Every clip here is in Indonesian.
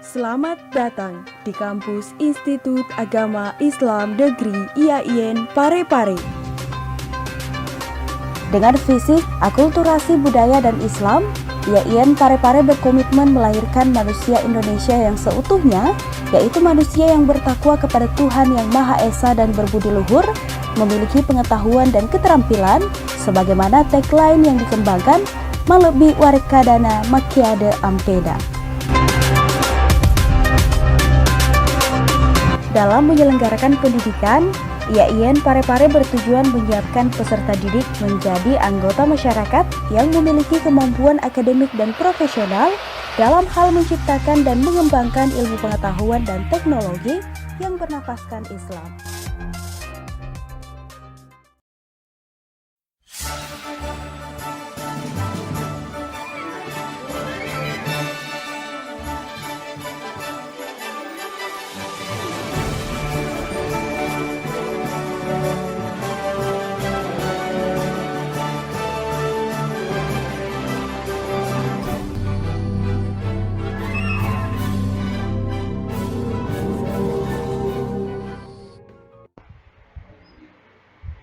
Selamat datang di kampus Institut Agama Islam Negeri IAIN Parepare. Dengan visi akulturasi budaya dan Islam, IAIN Parepare berkomitmen melahirkan manusia Indonesia yang seutuhnya, yaitu manusia yang bertakwa kepada Tuhan Yang Maha Esa dan berbudi luhur, memiliki pengetahuan dan keterampilan, sebagaimana tagline yang dikembangkan, Malebi Warekadana Makiade Ampeda. Dalam menyelenggarakan pendidikan, IAIN Parepare bertujuan menyiapkan peserta didik menjadi anggota masyarakat yang memiliki kemampuan akademik dan profesional dalam hal menciptakan dan mengembangkan ilmu pengetahuan dan teknologi yang bernafaskan Islam.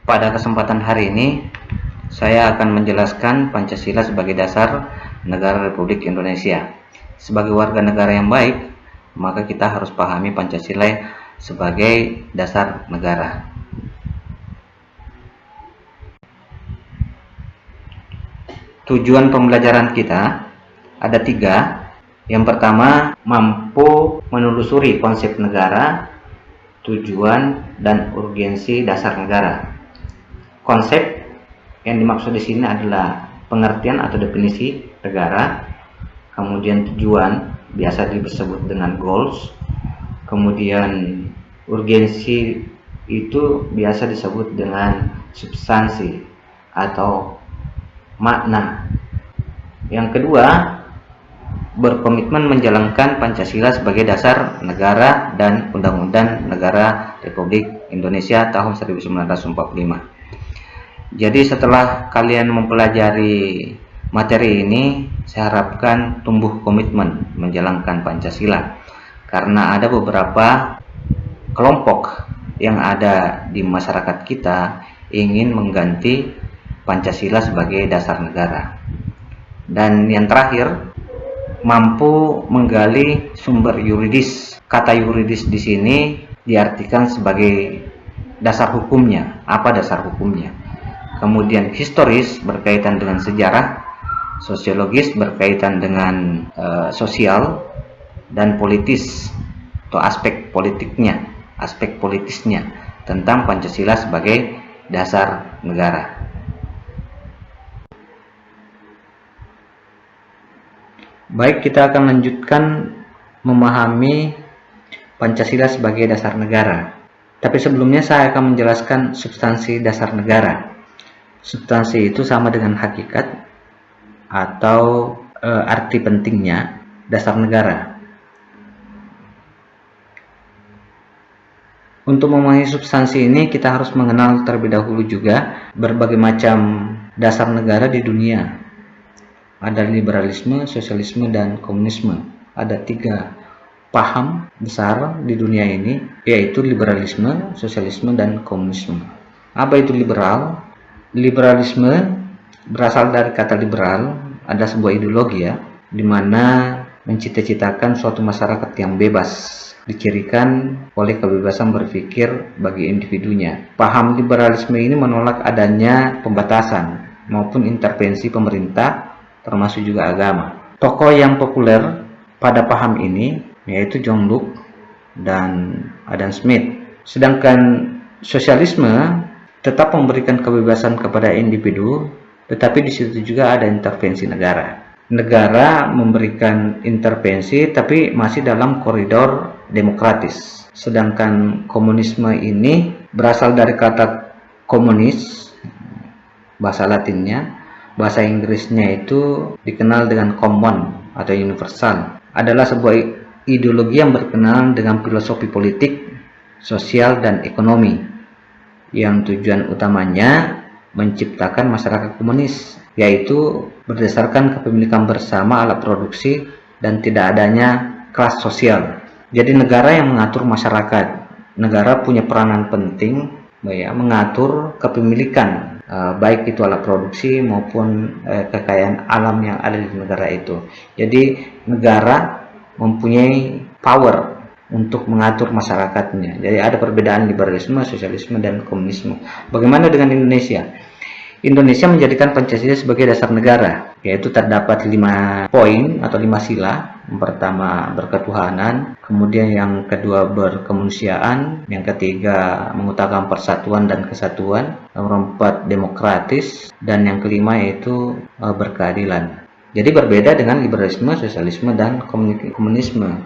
Pada kesempatan hari ini, saya akan menjelaskan Pancasila sebagai dasar negara Republik Indonesia. Sebagai warga negara yang baik, maka kita harus pahami Pancasila sebagai dasar negara. Tujuan pembelajaran kita ada 3. Yang pertama, mampu menelusuri konsep negara, tujuan, dan urgensi dasar negara. Konsep yang dimaksud di sini adalah pengertian atau definisi negara, kemudian tujuan biasa disebut dengan goals, kemudian urgensi itu biasa disebut dengan substansi atau makna. Yang kedua, berkomitmen menjalankan Pancasila sebagai dasar negara dan Undang-Undang Negara Republik Indonesia tahun 1945. Jadi setelah kalian mempelajari materi ini, saya harapkan tumbuh komitmen menjalankan Pancasila, karena ada beberapa kelompok yang ada di masyarakat kita ingin mengganti Pancasila sebagai dasar negara. Dan yang terakhir, mampu menggali sumber yuridis. Kata yuridis di sini diartikan sebagai dasar hukumnya. Apa dasar hukumnya? Kemudian historis berkaitan dengan sejarah, sosiologis berkaitan dengan sosial, dan politis atau aspek politiknya, aspek politisnya tentang Pancasila sebagai dasar negara. Baik, kita akan lanjutkan memahami Pancasila sebagai dasar negara. Tapi sebelumnya saya akan menjelaskan substansi dasar negara. Substansi itu sama dengan hakikat atau arti pentingnya dasar negara. Untuk memahami substansi ini, kita harus mengenal terlebih dahulu juga berbagai macam dasar negara di dunia. Ada liberalisme, sosialisme, dan komunisme. Ada 3 paham besar di dunia ini, yaitu liberalisme, sosialisme, dan komunisme. Apa itu liberal? Liberalisme berasal dari kata liberal, ada sebuah ideologi di mana mencita-citakan suatu masyarakat yang bebas, dicirikan oleh kebebasan berpikir bagi individunya. Paham liberalisme ini menolak adanya pembatasan maupun intervensi pemerintah, termasuk juga agama. Tokoh yang populer pada paham ini yaitu John Locke dan Adam Smith. Sedangkan sosialisme tetap memberikan kebebasan kepada individu, tetapi di situ juga ada intervensi negara. Negara memberikan intervensi tapi masih dalam koridor demokratis. Sedangkan komunisme ini berasal dari kata komunis, bahasa Latinnya, bahasa Inggrisnya itu dikenal dengan common atau universal. Adalah sebuah ideologi yang berkenaan dengan filosofi politik, sosial, dan ekonomi, yang tujuan utamanya menciptakan masyarakat komunis, yaitu berdasarkan kepemilikan bersama alat produksi dan tidak adanya kelas sosial. Jadi negara yang mengatur masyarakat. Negara punya peranan penting mengatur kepemilikan, baik itu alat produksi maupun kekayaan alam yang ada di negara itu. Jadi negara mempunyai power untuk mengatur masyarakatnya. Jadi ada perbedaan liberalisme, sosialisme, dan komunisme. Bagaimana dengan Indonesia? Indonesia menjadikan Pancasila sebagai dasar negara, yaitu terdapat 5 poin atau 5 sila. Yang pertama berketuhanan, kemudian yang kedua berkemanusiaan, yang ketiga mengutamakan persatuan dan kesatuan, nomor 4 demokratis, dan yang kelima yaitu berkeadilan. Jadi berbeda dengan liberalisme, sosialisme, dan komunisme.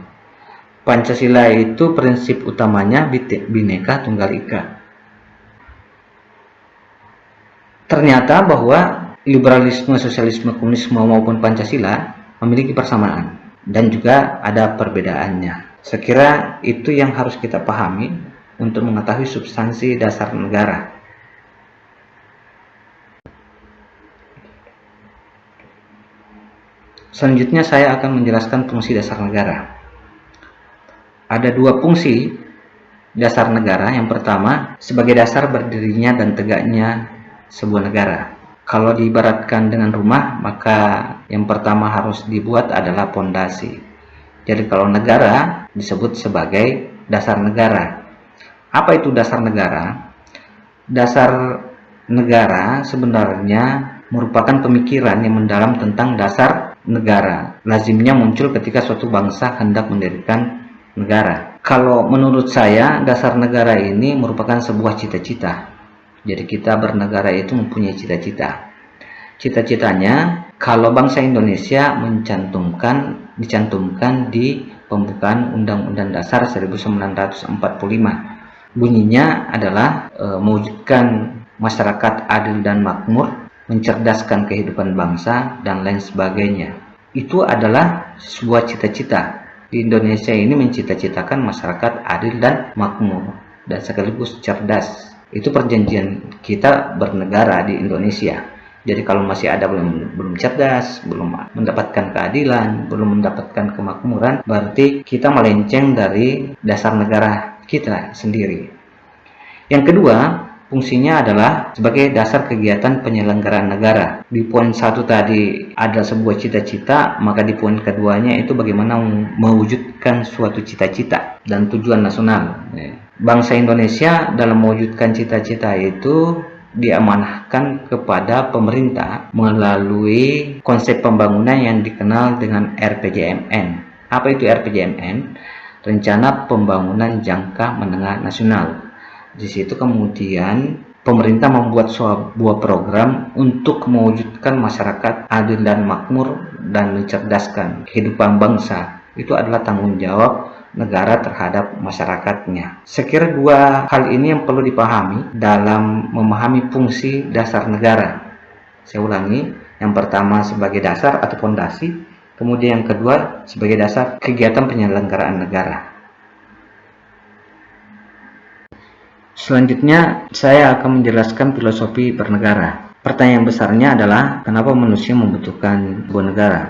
Pancasila itu prinsip utamanya Bhinneka Tunggal Ika. Ternyata bahwa liberalisme, sosialisme, komunisme maupun Pancasila memiliki persamaan dan juga ada perbedaannya. Sekira itu yang harus kita pahami untuk mengetahui substansi dasar negara. Selanjutnya saya akan menjelaskan fungsi dasar negara. Ada 2 fungsi dasar negara. Yang pertama, sebagai dasar berdirinya dan tegaknya sebuah negara. Kalau diibaratkan dengan rumah, maka yang pertama harus dibuat adalah pondasi. Jadi kalau negara disebut sebagai dasar negara. Apa itu dasar negara? Dasar negara sebenarnya merupakan pemikiran yang mendalam tentang dasar negara. Lazimnya muncul ketika suatu bangsa hendak mendirikan negara. Kalau menurut saya, dasar negara ini merupakan sebuah cita-cita. Jadi kita bernegara itu mempunyai cita-cita. Cita-citanya kalau bangsa Indonesia dicantumkan di pembukaan Undang-Undang Dasar 1945. Bunyinya adalah mewujudkan masyarakat adil dan makmur, mencerdaskan kehidupan bangsa, dan lain sebagainya. Itu adalah sebuah cita-cita. Di Indonesia ini mencita-citakan masyarakat adil dan makmur dan sekaligus cerdas. Itu perjanjian kita bernegara di Indonesia. Jadi kalau masih ada belum cerdas, belum mendapatkan keadilan, belum mendapatkan kemakmuran, berarti kita melenceng dari dasar negara kita sendiri. Yang kedua, fungsinya adalah sebagai dasar kegiatan penyelenggaraan negara. Di poin 1 tadi ada sebuah cita-cita, maka di poin keduanya itu bagaimana mewujudkan suatu cita-cita dan tujuan nasional. Bangsa Indonesia dalam mewujudkan cita-cita itu diamanahkan kepada pemerintah melalui konsep pembangunan yang dikenal dengan RPJMN. Apa itu RPJMN? Rencana Pembangunan Jangka Menengah Nasional. Di situ kemudian pemerintah membuat sebuah program untuk mewujudkan masyarakat adil dan makmur dan mencerdaskan kehidupan bangsa. Itu adalah tanggung jawab negara terhadap masyarakatnya. Sekira 2 hal ini yang perlu dipahami dalam memahami fungsi dasar negara. Saya ulangi, yang pertama sebagai dasar atau fondasi, kemudian yang kedua sebagai dasar kegiatan penyelenggaraan negara. Selanjutnya saya akan menjelaskan filosofi bernegara. Pertanyaan besarnya adalah kenapa manusia membutuhkan sebuah negara?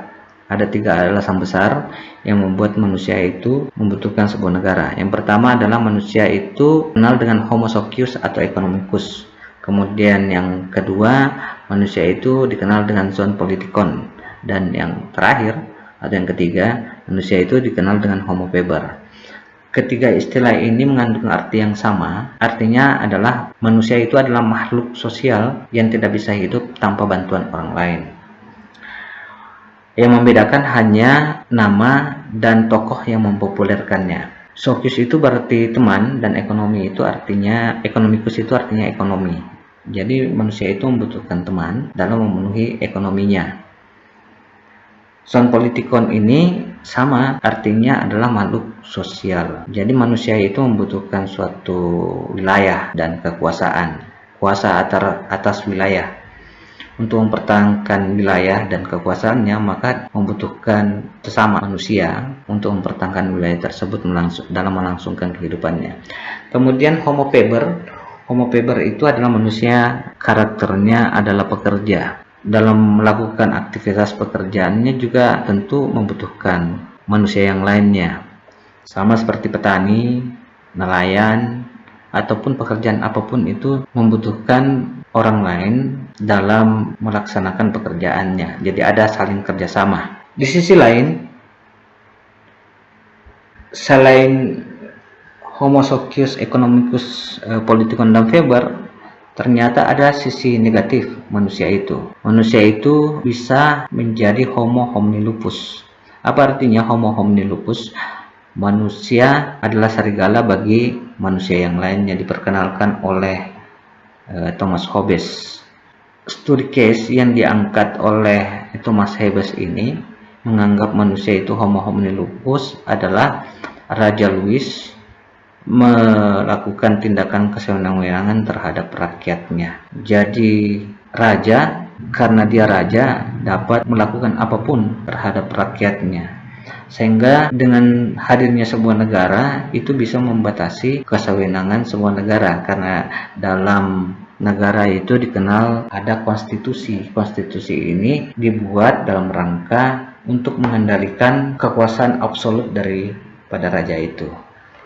Ada 3 alasan besar yang membuat manusia itu membutuhkan sebuah negara. Yang pertama adalah manusia itu kenal dengan Homo socius atau economicus. Kemudian yang kedua, manusia itu dikenal dengan zoon politikon. Dan yang terakhir atau yang ketiga, manusia itu dikenal dengan Homo faber. Ketiga istilah ini mengandung arti yang sama. Artinya adalah manusia itu adalah makhluk sosial yang tidak bisa hidup tanpa bantuan orang lain. Yang membedakan hanya nama dan tokoh yang mempopulerkannya. Socius itu berarti teman dan economicus itu artinya ekonomi. Jadi manusia itu membutuhkan teman dalam memenuhi ekonominya. Zoon politikon ini sama, artinya adalah makhluk sosial. Jadi manusia itu membutuhkan suatu wilayah dan kekuasaan, kuasa atas wilayah. Untuk mempertahankan wilayah dan kekuasaannya, maka membutuhkan sesama manusia untuk mempertahankan wilayah tersebut dalam melangsungkan kehidupannya. Kemudian Homo faber. Homo faber itu adalah manusia, karakternya adalah pekerja. Dalam melakukan aktivitas pekerjaannya juga tentu membutuhkan manusia yang lainnya. Sama seperti petani, nelayan, ataupun pekerjaan apapun itu membutuhkan orang lain dalam melaksanakan pekerjaannya. Jadi ada saling kerjasama. Di sisi lain, selain Homo socius economicus politikon dan Weber, ternyata ada sisi negatif manusia itu. Manusia itu bisa menjadi Homo homini lupus. Apa artinya Homo homini lupus? Manusia adalah serigala bagi manusia yang lainnya, diperkenalkan oleh Thomas Hobbes. Studi case yang diangkat oleh Thomas Hobbes ini menganggap manusia itu Homo homini lupus adalah Raja Louis melakukan tindakan kesewenang-wenangan terhadap rakyatnya. Jadi raja, karena dia raja, dapat melakukan apapun terhadap rakyatnya. Sehingga dengan hadirnya sebuah negara itu bisa membatasi kesewenangan sebuah negara, karena dalam negara itu dikenal ada konstitusi. Konstitusi ini dibuat dalam rangka untuk mengendalikan kekuasaan absolut daripada raja itu.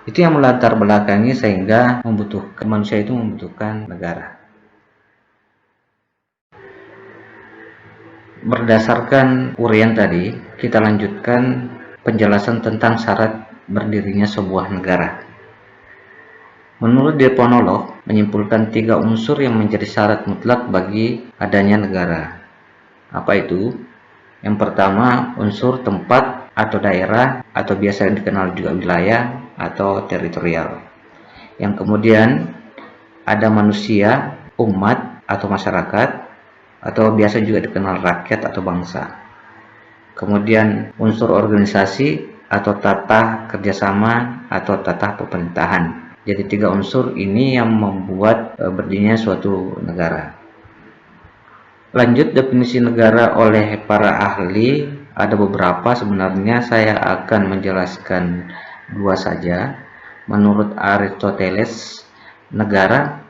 Itu yang melatar belakangi sehingga manusia itu membutuhkan negara. Berdasarkan uraian tadi, kita lanjutkan penjelasan tentang syarat berdirinya sebuah negara. Menurut Deponolog, menyimpulkan 3 unsur yang menjadi syarat mutlak bagi adanya negara. Apa itu? Yang pertama, unsur tempat atau daerah, atau biasa dikenal juga wilayah atau teritorial. Yang kemudian ada manusia, umat atau masyarakat, atau biasa juga dikenal rakyat atau bangsa. Kemudian unsur organisasi atau tata kerjasama atau tata pemerintahan. Jadi 3 unsur ini yang membuat berdirinya suatu negara. Lanjut definisi negara oleh para ahli, ada beberapa, sebenarnya saya akan menjelaskan 2 saja. Menurut Aristoteles, negara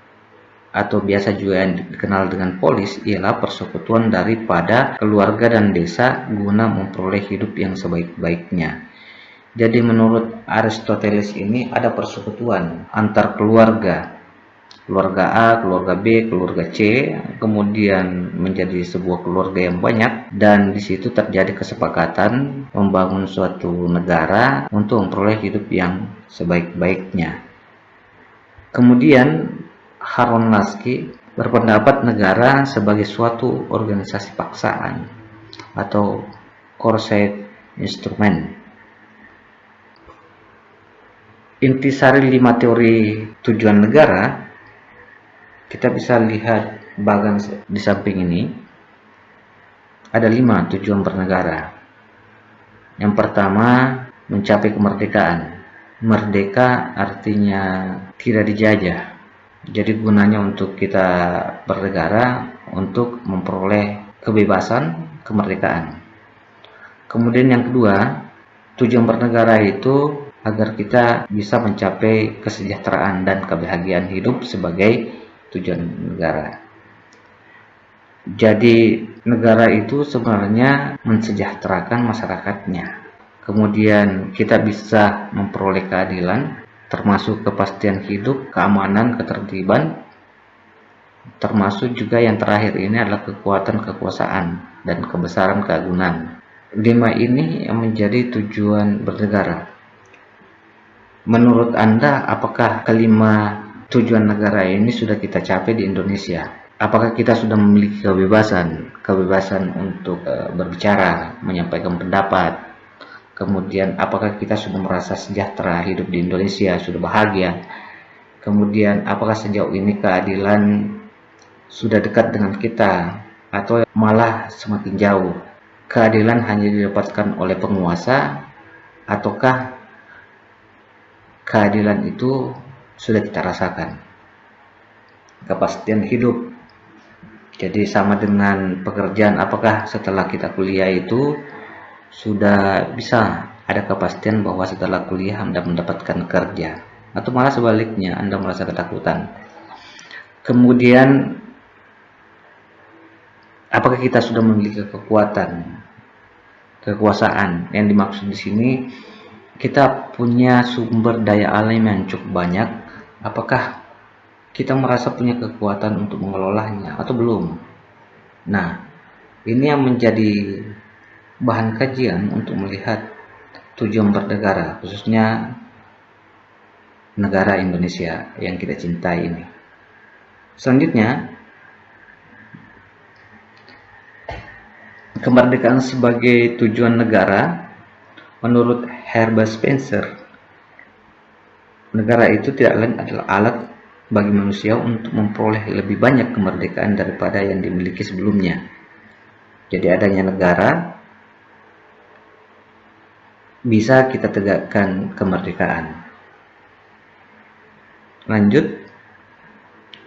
atau biasa juga yang dikenal dengan polis ialah persekutuan daripada keluarga dan desa guna memperoleh hidup yang sebaik-baiknya. Jadi menurut Aristoteles ini ada persekutuan antar keluarga A, keluarga B, keluarga C, kemudian menjadi sebuah keluarga yang banyak, dan di situ terjadi kesepakatan membangun suatu negara untuk memperoleh hidup yang sebaik-baiknya. Kemudian Harold Laski berpendapat negara sebagai suatu organisasi paksaan atau coerced instrument. Intisari 5 teori tujuan negara kita bisa lihat bagian di samping ini. Ada 5 tujuan bernegara. Yang pertama, mencapai kemerdekaan. Merdeka artinya tidak dijajah. Jadi gunanya untuk kita bernegara untuk memperoleh kebebasan, kemerdekaan. Kemudian yang kedua, tujuan bernegara itu agar kita bisa mencapai kesejahteraan dan kebahagiaan hidup sebagai tujuan negara. Jadi negara itu sebenarnya mensejahterakan masyarakatnya. Kemudian kita bisa memperoleh keadilan, termasuk kepastian hidup, keamanan, ketertiban, termasuk juga yang terakhir ini adalah kekuatan kekuasaan dan kebesaran keagungan. 5 ini yang menjadi tujuan bernegara. Menurut Anda, apakah kelima tujuan negara ini sudah kita capai di Indonesia? Apakah kita sudah memiliki kebebasan untuk berbicara, menyampaikan pendapat? Kemudian apakah kita sudah merasa sejahtera hidup di Indonesia, sudah bahagia? Kemudian apakah sejauh ini keadilan sudah dekat dengan kita atau malah semakin jauh? Keadilan hanya didapatkan oleh penguasa ataukah keadilan itu sudah kita rasakan? Kepastian hidup. Jadi sama dengan pekerjaan, apakah setelah kita kuliah itu sudah bisa ada kepastian bahwa setelah kuliah Anda mendapatkan kerja, atau malah sebaliknya Anda merasa ketakutan? Kemudian apakah kita sudah memiliki kekuatan kekuasaan. Yang dimaksud di sini, kita punya sumber daya alam yang cukup banyak. Apakah kita merasa punya kekuatan untuk mengelolanya atau belum? Nah, ini yang menjadi bahan kajian untuk melihat tujuan bernegara, khususnya negara Indonesia yang kita cintai ini. Selanjutnya, kemerdekaan sebagai tujuan negara. Menurut Herbert Spencer, negara itu tidak lain adalah alat bagi manusia untuk memperoleh lebih banyak kemerdekaan daripada yang dimiliki sebelumnya. Jadi adanya negara bisa kita tegakkan kemerdekaan. Lanjut,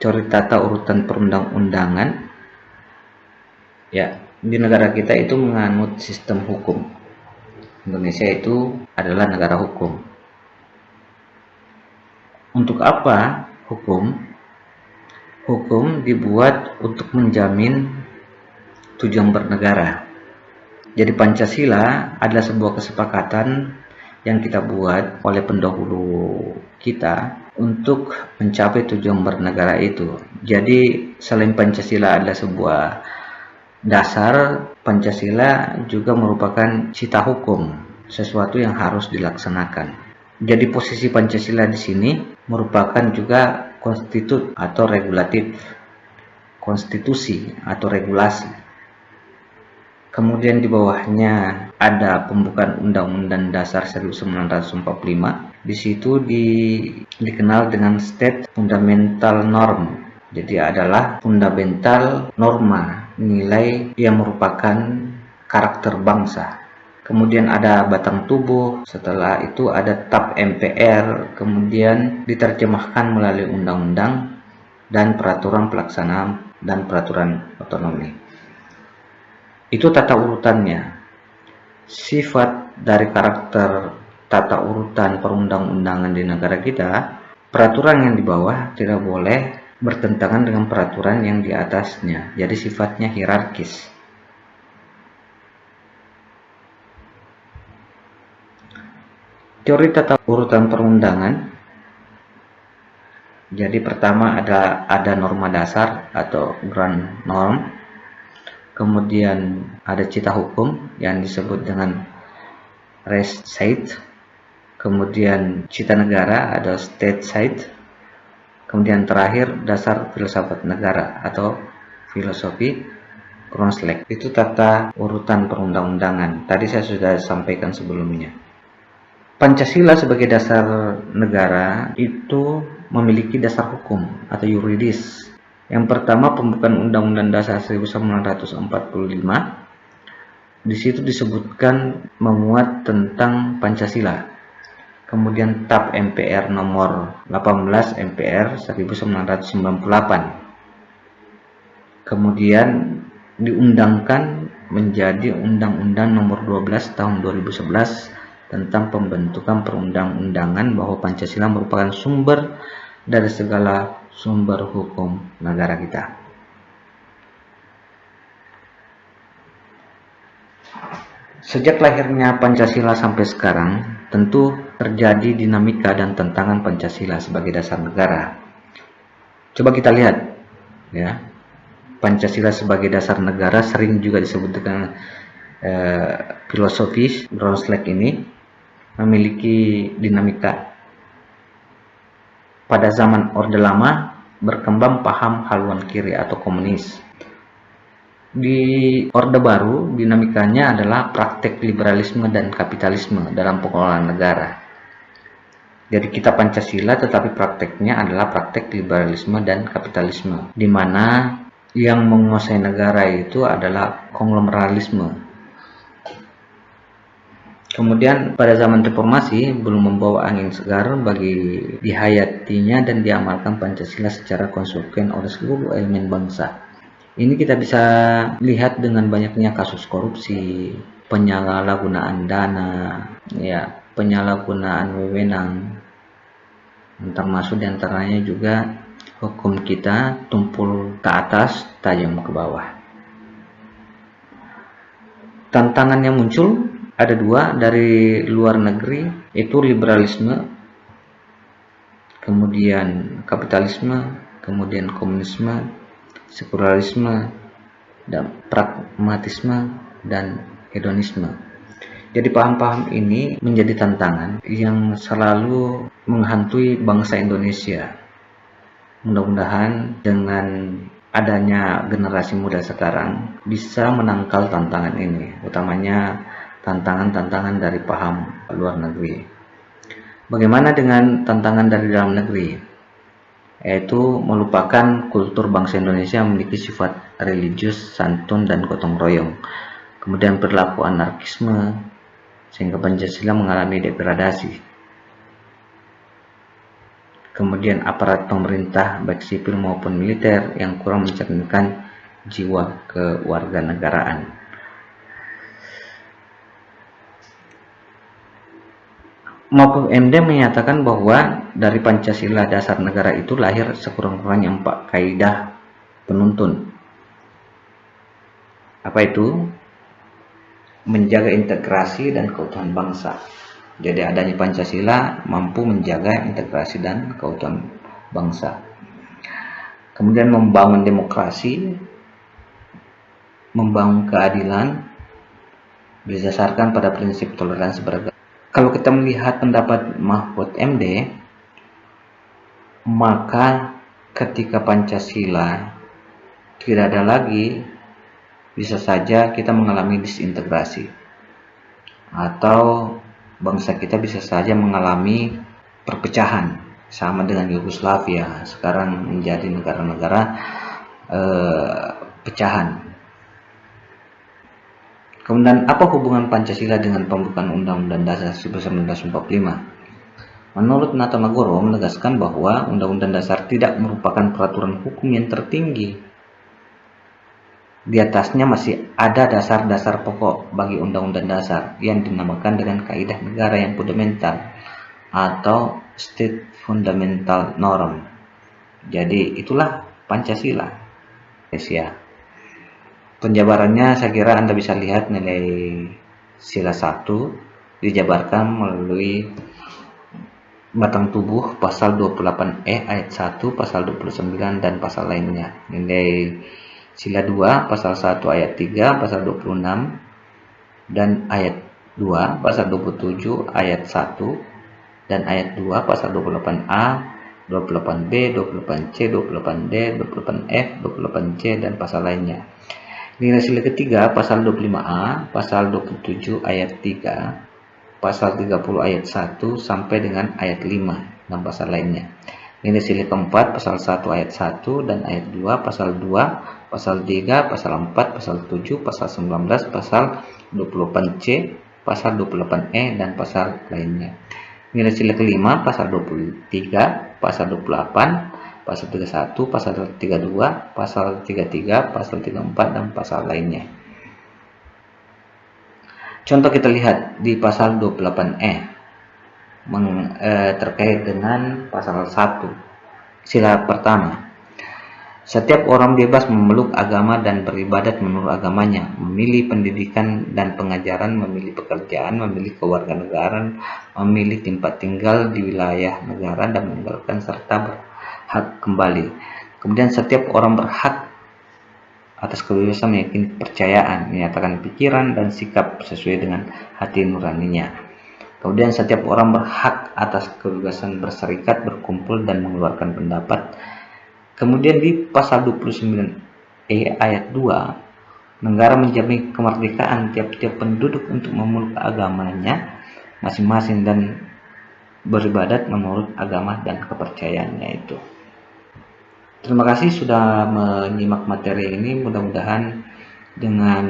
teori tata urutan perundang-undangan. Ya, di negara kita itu menganut sistem hukum. Indonesia itu adalah negara hukum. Untuk apa hukum? Hukum dibuat untuk menjamin tujuan bernegara. Jadi Pancasila adalah sebuah kesepakatan yang kita buat oleh pendahulu kita untuk mencapai tujuan bernegara itu. Jadi selain Pancasila adalah sebuah dasar, Pancasila juga merupakan cita hukum, sesuatu yang harus dilaksanakan. Jadi posisi Pancasila di sini merupakan juga konstitut atau regulatif, konstitusi atau regulasi. Kemudian di bawahnya ada pembukaan Undang-Undang Dasar 1945. Di situ dikenal dengan State Fundamental Norm. Jadi adalah fundamental norma, nilai yang merupakan karakter bangsa. Kemudian ada batang tubuh, setelah itu ada TAP MPR, kemudian diterjemahkan melalui undang-undang dan peraturan pelaksanaan dan peraturan otonomi. Itu tata urutannya. Sifat dari karakter tata urutan perundang-undangan di negara kita, peraturan yang di bawah tidak boleh bertentangan dengan peraturan yang di atasnya. Jadi sifatnya hierarkis. Teori tata urutan perundangan. Jadi pertama ada norma dasar atau ground norm. Kemudian ada cita hukum yang disebut dengan res side. Kemudian cita negara ada state side. Kemudian terakhir dasar filsafat negara atau filosofi Kronslek. Itu tata urutan perundang-undangan. Tadi saya sudah sampaikan sebelumnya. Pancasila sebagai dasar negara itu memiliki dasar hukum atau yuridis. Yang pertama, pembukaan Undang-Undang Dasar 1945. Di situ disebutkan memuat tentang Pancasila. Kemudian TAP MPR nomor 18 MPR 1998. Kemudian diundangkan menjadi Undang-Undang nomor 12 tahun 2011 tentang pembentukan perundang-undangan bahwa Pancasila merupakan sumber dari segala sumber hukum negara kita. Sejak lahirnya Pancasila sampai sekarang, tentu terjadi dinamika dan tantangan Pancasila sebagai dasar negara. Coba kita lihat, ya, Pancasila sebagai dasar negara sering juga disebut dengan filosofis Kronslek ini memiliki dinamika. Pada zaman Orde Lama berkembang paham haluan kiri atau komunis. Di Orde Baru dinamikanya adalah praktek liberalisme dan kapitalisme dalam pengelolaan negara. Jadi kita Pancasila tetapi prakteknya adalah praktek liberalisme dan kapitalisme, di mana yang menguasai negara itu adalah konglomeralisme. Kemudian pada zaman reformasi belum membawa angin segar bagi dihayatinya dan diamalkan Pancasila secara konsekuen oleh seluruh elemen bangsa. Ini kita bisa lihat dengan banyaknya kasus korupsi, penyalahgunaan dana, ya, penyalahgunaan wewenang, termasuk diantaranya juga hukum kita tumpul ke atas, tajam ke bawah. Tantangan yang muncul Ada dua dari luar negeri, itu liberalisme, kemudian kapitalisme, kemudian komunisme, sekularisme, dan pragmatisme, dan hedonisme. Jadi paham-paham ini menjadi tantangan yang selalu menghantui bangsa Indonesia. Mudah-mudahan dengan adanya generasi muda sekarang bisa menangkal tantangan ini, utamanya tantangan-tantangan dari paham luar negeri. Bagaimana dengan tantangan dari dalam negeri? Yaitu melupakan kultur bangsa Indonesia memiliki sifat religius, santun, dan gotong royong. Kemudian perilaku anarkisme, sehingga Pancasila mengalami degradasi. Kemudian aparat pemerintah baik sipil maupun militer yang kurang mencerminkan jiwa kewarganegaraan. Mahfud MD menyatakan bahwa dari Pancasila dasar negara itu lahir sekurang-kurangnya 4 kaidah penuntun. Apa itu? Menjaga integrasi dan keutuhan bangsa. Jadi adanya Pancasila mampu menjaga integrasi dan keutuhan bangsa. Kemudian membangun demokrasi, membangun keadilan, berdasarkan pada prinsip toleransi beragama. Kalau kita melihat pendapat Mahfud MD, maka ketika Pancasila tidak ada lagi, bisa saja kita mengalami disintegrasi, atau bangsa kita bisa saja mengalami perpecahan, sama dengan Yugoslavia sekarang menjadi negara-negara pecahan. Kemudian apa hubungan Pancasila dengan pembukaan Undang-Undang Dasar 1945? Menurut Natonagoro menegaskan bahwa Undang-Undang Dasar tidak merupakan peraturan hukum yang tertinggi. Di atasnya masih ada dasar-dasar pokok bagi Undang-Undang Dasar yang dinamakan dengan kaidah negara yang fundamental atau State Fundamental Norm. Jadi itulah Pancasila. Ya. Penjabarannya saya kira Anda bisa lihat nilai sila 1 dijabarkan melalui batang tubuh pasal 28E ayat 1, pasal 29 dan pasal lainnya. Nilai sila 2 pasal 1 ayat 3, pasal 26 dan ayat 2 pasal 27 ayat 1 dan ayat 2 pasal 28A, 28B, 28C, 28D, 28F, 28C dan pasal lainnya. Nilai sila ketiga pasal 25A, pasal 27 ayat 3, pasal 30 ayat 1 sampai dengan ayat 5 dan pasal lainnya. Nilai sila keempat pasal 1 ayat 1 dan ayat 2, pasal 2, pasal 3, pasal 4, pasal 7, pasal 19, pasal 28C, pasal 28E dan pasal lainnya. Nilai sila kelima pasal 23, pasal 28, pasal 31, pasal 32, pasal 33, pasal 34 dan pasal lainnya. Contoh kita lihat di pasal 28E terkait dengan pasal 1. Sila pertama. Setiap orang bebas memeluk agama dan beribadat menurut agamanya, memilih pendidikan dan pengajaran, memilih pekerjaan, memilih kewarganegaraan, memilih tempat tinggal di wilayah negara dan meninggalkan serta berhak kembali. Kemudian setiap orang berhak atas kebebasan meyakini kepercayaan, menyatakan pikiran dan sikap sesuai dengan hati nuraninya. Kemudian setiap orang berhak atas kebebasan berserikat, berkumpul dan mengeluarkan pendapat. Kemudian di pasal 29E ayat 2, negara menjamin kemerdekaan tiap-tiap penduduk untuk memeluk agamanya masing-masing dan beribadat menurut agama dan kepercayaannya itu. Terima kasih sudah menyimak materi ini. Mudah-mudahan dengan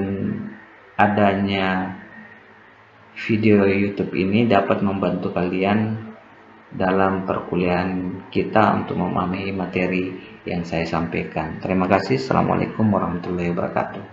adanya video YouTube ini dapat membantu kalian dalam perkuliahan kita untuk memahami materi yang saya sampaikan. Terima kasih. Assalamualaikum warahmatullahi wabarakatuh.